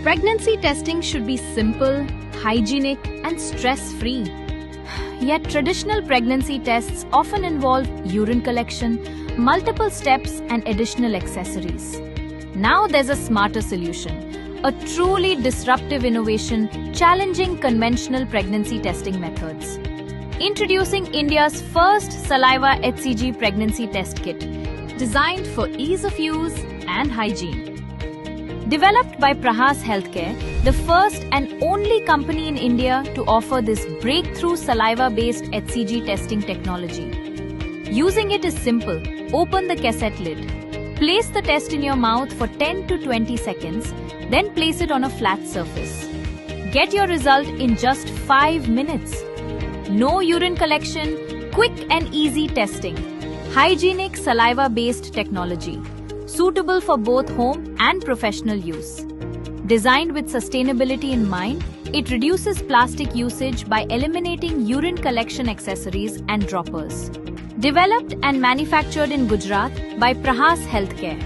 Pregnancy testing should be simple, hygienic, and stress-free. Yet traditional pregnancy tests often involve urine collection, multiple steps, and additional accessories. Now there's a smarter solution, a truly disruptive innovation challenging conventional pregnancy testing methods. Introducing India's first saliva hCG pregnancy test kit, designed for ease of use and hygiene. Developed by Prahas Healthcare, the first and only company in India to offer this breakthrough saliva-based hCG testing technology. Using it is simple. Open the cassette lid. Place the test in your mouth for 10 to 20 seconds, then place it on a flat surface. Get your result in just 5 minutes. No urine collection, quick and easy testing. Hygienic saliva-based technology, suitable for both home and professional use. Designed with sustainability in mind, it reduces plastic usage by eliminating urine collection accessories and droppers. Developed and manufactured in Gujarat by Prahas Healthcare,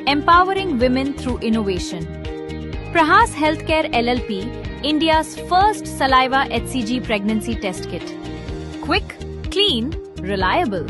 empowering women through innovation. Prahas Healthcare LLP, India's first saliva hCG pregnancy test kit. Quick, clean, reliable.